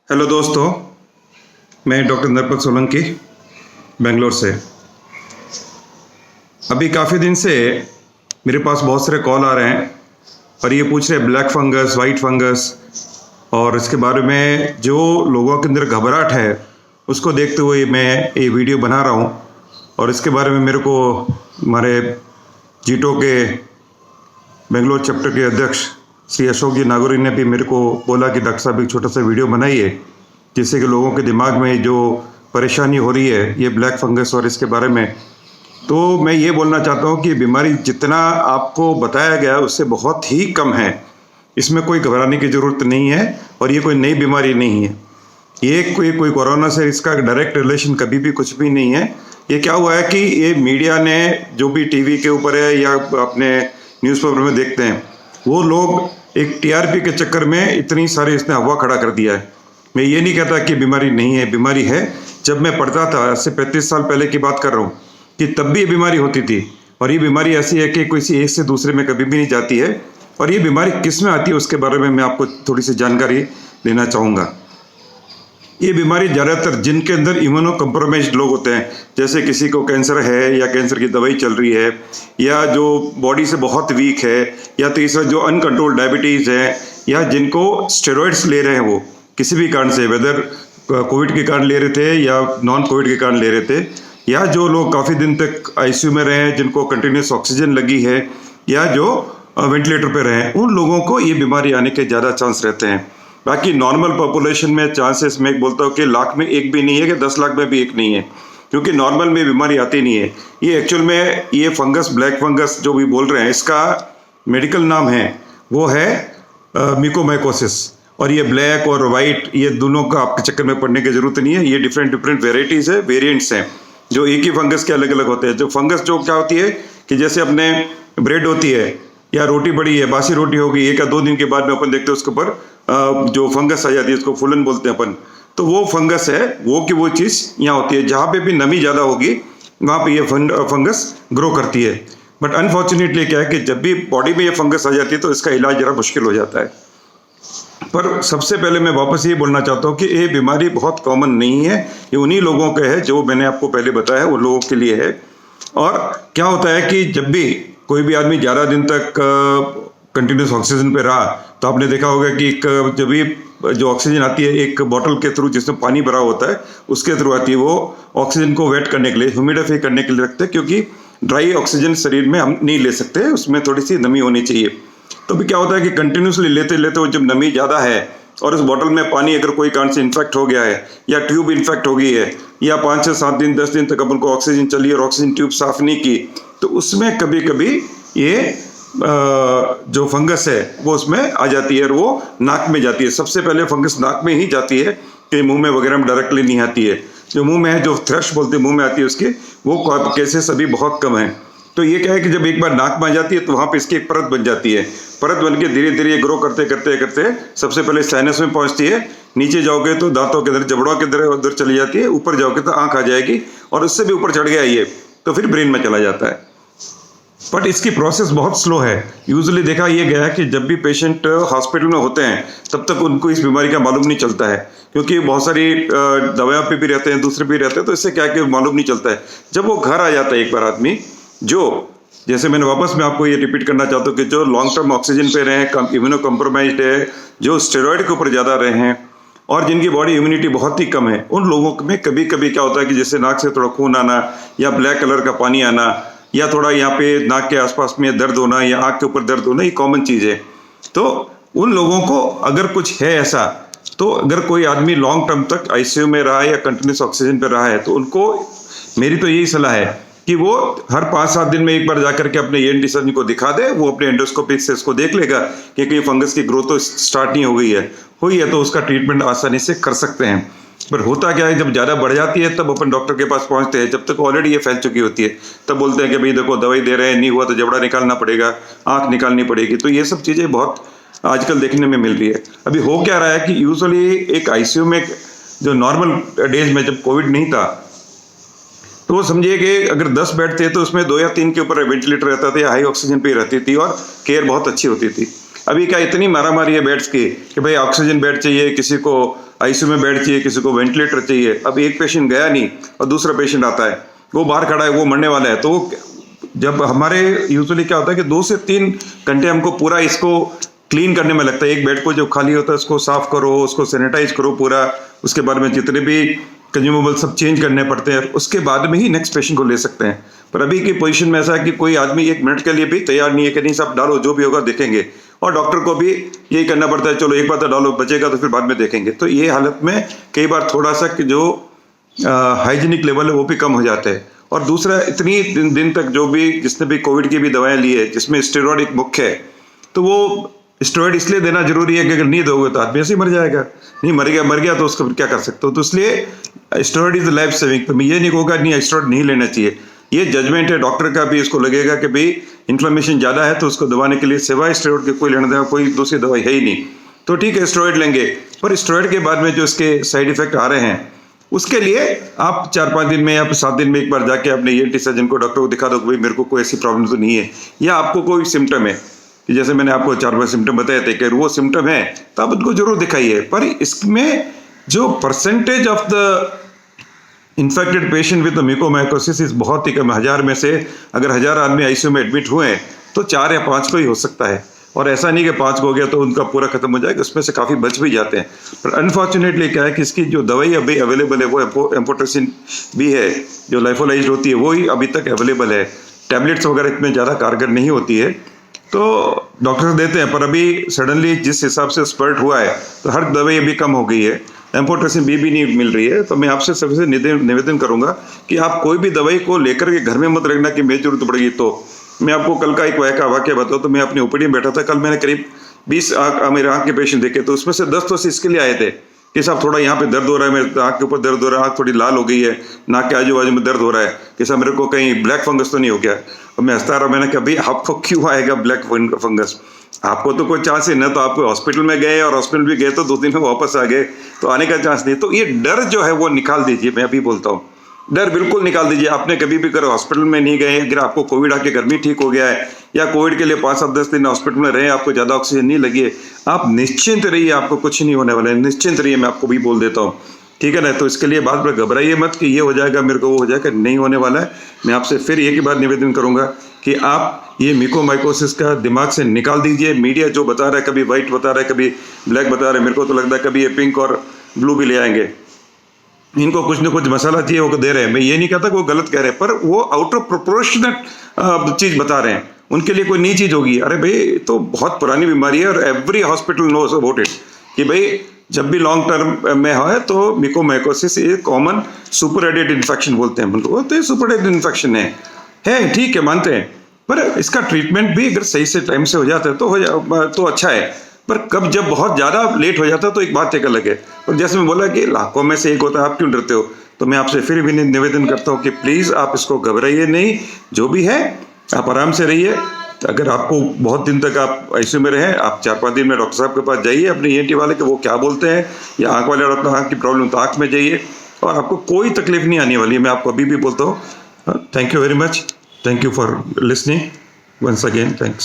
Hello दोस्तों, मैं doctor Narpat Solanki Bangalore से। अभी काफ़ी दिन से मेरे पास बहुत सारे कॉल आ रहे हैं और ये पूछ रहे हैं ब्लैक फंगस, वाइट फंगस और इसके बारे में जो लोगों के अंदर घबराहट है उसको देखते हुए मैं ये वीडियो बना रहा हूँ। और इसके बारे में मेरे को हमारे जीटो के बेंगलोर चैप्टर के अध्यक्ष श्री अशोक जी नागौरी ने भी मेरे को बोला कि डॉक्टर साहब एक छोटा सा वीडियो बनाइए जिससे कि लोगों के दिमाग में जो परेशानी हो रही है ये ब्लैक फंगस और इसके बारे में, तो मैं ये बोलना चाहता हूँ कि बीमारी जितना आपको बताया गया उससे बहुत ही कम है। इसमें कोई घबराने की ज़रूरत नहीं है और ये कोई नई बीमारी नहीं है। ये कोई कोरोना से इसका डायरेक्ट रिलेशन कभी भी कुछ भी नहीं है। ये क्या हुआ है कि ये मीडिया ने जो भी टीवी के ऊपर है या अपने न्यूज़पेपर में देखते हैं वो लोग एक टीआरपी के चक्कर में इतनी सारी इसने हवा खड़ा कर दिया है। मैं ये नहीं कहता कि बीमारी नहीं है, बीमारी है। जब मैं पढ़ता था, आज से 35 साल पहले की बात कर रहा हूँ, कि तब भी ये बीमारी होती थी। और ये बीमारी ऐसी है कि किसी एक से दूसरे में कभी भी नहीं जाती है। और ये बीमारी किस में आती है उसके बारे में मैं आपको थोड़ी सी जानकारी देना चाहूँगा। ये बीमारी ज़्यादातर जिनके अंदर इम्यूनो कम्प्रोमाइज्ड लोग होते हैं, जैसे किसी को कैंसर है या कैंसर की दवाई चल रही है, या जो बॉडी से बहुत वीक है, या तीसरा जो अनकंट्रोल्ड डायबिटीज़ है, या जिनको स्टेरॉइड्स ले रहे हैं वो किसी भी कारण से, वेदर कोविड के कारण ले रहे थे या नॉन कोविड के कारण ले रहे थे, या जो लोग काफ़ी दिन तक आईसीयू में रहे हैं जिनको कंटिन्यूस ऑक्सीजन लगी है, या जो वेंटिलेटर पे रहे हैं, उन लोगों को ये बीमारी आने के ज़्यादा चांस रहते हैं। बाकी नॉर्मल पॉपुलेशन में चांसेस मैं बोलता हूँ कि लाख में एक भी नहीं है कि 10 लाख में भी एक नहीं है, क्योंकि नॉर्मल में बीमारी आती नहीं है। ये एक्चुअल में ये फंगस, ब्लैक फंगस जो भी बोल रहे हैं, इसका मेडिकल नाम है वो है म्यूकोमाइकोसिस। और ये ब्लैक और वाइट ये दोनों का आपके चक्कर में पड़ने की जरूरत नहीं है। ये डिफरेंट वेराइटीज़ है, वेरिएंट्स हैं जो एक ही फंगस के अलग अलग होते हैं। जो फंगस जो क्या होती है कि जैसे अपने ब्रेड होती है या रोटी बड़ी है, बासी रोटी होगी, 1 या 2 दिन के बाद में अपन देखते हैं उसके ऊपर जो फंगस आ जाती है, उसको फूलन बोलते हैं अपन। तो वो फंगस है, वो की वो चीज़ यहाँ होती है। जहाँ पे भी नमी ज़्यादा होगी वहाँ पे ये फंगस ग्रो करती है। बट अनफॉर्चुनेटली क्या है कि जब भी बॉडी में ये फंगस आ जाती है तो इसका इलाज ज़रा मुश्किल हो जाता है। पर सबसे पहले मैं वापस ये बोलना चाहता हूँ कि ये बीमारी बहुत कॉमन नहीं है। ये उन्हीं लोगों के है जो मैंने आपको पहले बताया, उन लोगों के लिए है। और क्या होता है कि जब भी कोई भी आदमी ज़्यादा दिन तक कंटिन्यूस ऑक्सीजन पे रहा तो आपने देखा होगा कि जब भी जो ऑक्सीजन आती है एक बॉटल के थ्रू जिसमें पानी भरा होता है उसके थ्रू आती है, वो ऑक्सीजन को वेट करने के लिए, ह्यूमिडिफाई करने के लिए रखते हैं, क्योंकि ड्राई ऑक्सीजन शरीर में हम नहीं ले सकते, उसमें थोड़ी सी नमी होनी चाहिए। तो भी क्या होता है कि कंटिन्यूसली लेते लेते वो जब नमी ज़्यादा है और उस बॉटल में पानी अगर कोई कारण से इन्फेक्ट हो गया है या ट्यूब इन्फेक्ट हो गई है या 5 से 7 दिन 10 दिन तक अपन को ऑक्सीजन चली और ऑक्सीजन ट्यूब साफ नहीं की, तो उसमें कभी कभी ये जो फंगस है वो उसमें आ जाती है और वो नाक में जाती है। सबसे पहले फंगस नाक में ही जाती है, कि मुंह में वगैरह में डायरेक्टली नहीं आती है। जो मुंह में है, जो थ्रश बोलते हैं मुंह में आती है उसके, वो केसेस अभी बहुत कम है। तो ये क्या है कि जब एक बार नाक में आ जाती है तो वहाँ पे इसकी एक परत बन जाती है। परत बन के धीरे धीरे ग्रो करते करते करते सबसे पहले साइनस में पहुँचती है, नीचे जाओगे तो दांतों के अंदर, जबड़ों के अंदर उधर चली जाती है, ऊपर जाओगे तो आँख आ जाएगी और उससे भी ऊपर चढ़ गया ये तो फिर ब्रेन में चला जाता है। बट इसकी प्रोसेस बहुत स्लो है। यूजुअली देखा ये गया है कि जब भी पेशेंट हॉस्पिटल में होते हैं तब तक उनको इस बीमारी का मालूम नहीं चलता है, क्योंकि बहुत सारी दवाइयों पे भी रहते हैं, दूसरे भी रहते हैं, तो इससे क्या कि मालूम नहीं चलता है। जब वो घर आ जाता है एक बार आदमी, जो जैसे मैंने वापस मैं आपको ये रिपीट करना चाहता हूँ कि जो लॉन्ग टर्म ऑक्सीजन पे रहे हैं, इम्यूनो कम्प्रोमाइज्ड है, जो स्टेरॉइड के ऊपर ज़्यादा रहे हैं और जिनकी बॉडी इम्यूनिटी बहुत ही कम है, उन लोगों में कभी कभी क्या होता है कि जैसे नाक से थोड़ा खून आना या ब्लैक कलर का पानी आना या थोड़ा यहाँ पे नाक के आसपास में दर्द होना या आँख के ऊपर दर्द होना, ये कॉमन चीज़ है। तो उन लोगों को अगर कुछ है ऐसा, तो अगर कोई आदमी लॉन्ग टर्म तक आईसीयू में रहा है या कंटिन्यूस ऑक्सीजन पे रहा है तो उनको मेरी तो यही सलाह है कि वो हर 5-7 दिन में एक बार जाकर के अपने ENT सर्जन को दिखा दे। वो अपने एंडोस्कोपिक से इसको देख लेगा कि कहीं फंगस की ग्रोथ तो स्टार्ट नहीं हो गई है, हुई है तो उसका ट्रीटमेंट आसानी से कर सकते हैं। पर होता क्या है, जब ज़्यादा बढ़ जाती है तब अपन डॉक्टर के पास पहुंचते हैं, जब तक ऑलरेडी ये फैल चुकी होती है तब बोलते हैं कि भाई देखो दवाई दे रहे हैं, नहीं हुआ तो जबड़ा निकालना पड़ेगा, आँख निकालनी पड़ेगी। तो ये सब चीज़ें बहुत आजकल देखने में मिल रही है। अभी हो क्या रहा है कि यूजुअली एक आईसीयू में जो नॉर्मल डेज में जब कोविड नहीं था तो वो समझिए कि अगर 10 बेड थे तो उसमें 2 या 3 के ऊपर वेंटिलेटर रहता था या हाई ऑक्सीजन पे रहती थी और केयर बहुत अच्छी होती थी। अभी क्या इतनी मारामारी है बेड्स की कि भाई ऑक्सीजन बेड चाहिए, किसी को आईसीयू में बेड चाहिए, किसी को वेंटिलेटर चाहिए। अब एक पेशेंट गया नहीं और दूसरा पेशेंट आता है, वो बाहर खड़ा है, वो मरने वाला है। तो जब हमारे यूजुअली क्या होता है कि 2 से 3 घंटे हमको पूरा इसको क्लीन करने में लगता है। एक बेड को जो खाली होता है उसको साफ करो, उसको सैनिटाइज करो पूरा, उसके बाद में जितने भी कंज्यूमेबल सब चेंज करने पड़ते हैं, उसके बाद में ही नेक्स्ट पेशेंट को ले सकते हैं। पर अभी की पोजीशन में ऐसा है कि कोई आदमी 1 मिनट के लिए भी तैयार नहीं है कि नहीं सब डालो, जो भी होगा देखेंगे। और डॉक्टर को भी यही करना पड़ता है, चलो एक बार तो डालो, बचेगा तो फिर बाद में देखेंगे। तो ये हालत में कई बार थोड़ा सा कि जो हाइजीनिक लेवल है वो भी कम हो जाते हैं। और दूसरा, इतनी दिन तक जो भी जिसने भी कोविड की भी दवाएं ली है जिसमें स्टेरॉइड एक मुख्य है, तो वो स्टेरॉइड इसलिए देना जरूरी है कि अगर नहीं दोगे तो आदमी ऐसे ही मर जाएगा। नहीं मर गया तो उसको फिर क्या कर सकते हो। तो इसलिए स्टेरॉइड इज लाइफ सेविंग। तो मैं ये नहीं कहूँगा नहीं स्टेरॉइड नहीं लेना चाहिए, ये जजमेंट है डॉक्टर का भी। इसको लगेगा कि भाई इन्फ्लेमेशन ज़्यादा है तो उसको दबाने के लिए सिवाय स्टेरॉइड के कोई लेना देना कोई दूसरी दवाई है ही नहीं, तो ठीक है स्टेरॉइड लेंगे। पर स्टेरॉइड के बाद में जो इसके साइड इफेक्ट आ रहे हैं उसके लिए आप 4-5 दिन में या 7 दिन में एक बार जाके अपने ENT सर्जन को, डॉक्टर को दिखा दो कि भाई मेरे को कोई ऐसी प्रॉब्लम तो नहीं है, या आपको कोई सिम्टम है कि जैसे मैंने आपको 4-5 सिम्टम बताए थे कि वो सिम्टम है तो आप उनको जरूर दिखाइए। पर इसमें जो percentage of the infected patient with mucormycosis इस बहुत ही कम। 1000 में से अगर 1000 आदमी आईसीयू में एडमिट हुए हैं तो 4 या 5 को ही हो सकता है। और ऐसा नहीं कि 5 को हो गया तो उनका पूरा खत्म हो जाएगा, उसमें से काफ़ी बच भी जाते हैं। पर अनफॉर्चुनेटली क्या है कि इसकी जो दवाई अभी अवेलेबल है वो एम्फोटेरिसिन भी है, जो लाइफोलाइज्ड होती है, वो ही अभी तक अवेलेबल है। टैबलेट्स वगैरह इतने ज़्यादा कारगर नहीं होती है, तो डॉक्टर देते हैं। पर अभी सडनली जिस हिसाब से स्पर्ट हुआ है तो हर दवाई अभी कम हो गई है, एम्फोटेरिसिन भी नहीं मिल रही है। तो मैं आपसे सबसे निवेदन करूंगा कि आप कोई भी दवाई को लेकर के घर में मत रखना कि मेरी जरूरत पड़ेगी। तो मैं आपको कल का एक वाक्य बताऊँ तो मैं अपनी ओपीडी में बैठा था, कल मैंने करीब 20 मेरे आँख के पेशेंट देखे, तो उसमें से 10 तो इसके लिए आए थे कि साहब थोड़ा यहाँ पे दर्द हो रहा है, मेरे आँख के ऊपर दर्द हो रहा है, आँख थोड़ी लाल हो गई है, नाक के आजू बाजू में दर्द हो रहा है, कि साहब मेरे को कहीं ब्लैक फंगस तो नहीं हो गया। और मैं हंसता रहा, मैंने कहा भाई आपको क्यों आएगा ब्लैक फंगस, आपको तो कोई चांस ही ना, तो आप हॉस्पिटल में गए और हॉस्पिटल भी गए तो 2 दिन में वापस आ गए, तो आने का चांस नहीं। तो ये डर जो है वो निकाल दीजिए, मैं अभी बोलता हूँ, डर बिल्कुल निकाल दीजिए। आपने कभी भी करो हॉस्पिटल में नहीं गए, अगर आपको कोविड आके घर में ठीक हो गया है या कोविड के लिए 5-10 दिन हॉस्पिटल में रहे, आपको ज़्यादा ऑक्सीजन नहीं लगी है, आप निश्चिंत रहिए, आपको कुछ नहीं होने वाला है, निश्चिंत रहिए, मैं आपको भी बोल देता हूँ, ठीक है ना। तो इसके लिए बात पर घबराइए मत कि ये हो जाएगा मेरे को, वो हो जाएगा, नहीं होने वाला है। मैं आपसे फिर एक ही बात निवेदन करूंगा कि आप ये म्यूकोमाइकोसिस का दिमाग से निकाल दीजिए। मीडिया जो बता रहा है, कभी व्हाइट बता रहा है, कभी ब्लैक बता रहा है, मेरे को तो लगता है कभी ये पिंक और ब्लू भी ले आएंगे। इनको कुछ न कुछ मसाला चाहिए वो दे रहे हैं। मैं ये नहीं कहता कि वो गलत कह रहे हैं, पर वो आउट ऑफ प्रोपोर्शनेट चीज बता रहे हैं, उनके लिए कोई नई चीज होगी। अरे भाई तो बहुत पुरानी बीमारी है और every hospital knows about it कि भाई जब भी लॉन्ग टर्म में है तो म्यूकोमाइकोसिस एक कॉमन सुपरएडेड इन्फेक्शन बोलते हैं उनको, तो ये सुपरएडेड इन्फेक्शन है ठीक है, मानते हैं। पर इसका ट्रीटमेंट भी अगर सही से टाइम से हो जाता है तो अच्छा है। पर कब जब बहुत ज़्यादा लेट हो जाता है तो एक बात एक अलग है। और जैसे मैं बोला कि लाखों में से एक होता है, आप क्यों डरते हो, तो मैं आपसे फिर भी निवेदन करता हूँ कि प्लीज़ आप इसको घबराइए नहीं, जो भी है आप आराम से रहिए। अगर आपको बहुत दिन तक आप आईसीयू में रहें, आप 4-5 दिन में डॉक्टर साहब के पास जाइए, अपने ENT वाले के वो क्या बोलते हैं, या आँख वाले डॉक्टर आँख की प्रॉब्लम तो आँख में जाइए, और आपको कोई तकलीफ नहीं आने वाली है। मैं आपको अभी भी बोलता हूँ। Thank you very much, thank you for listening once again, thanks.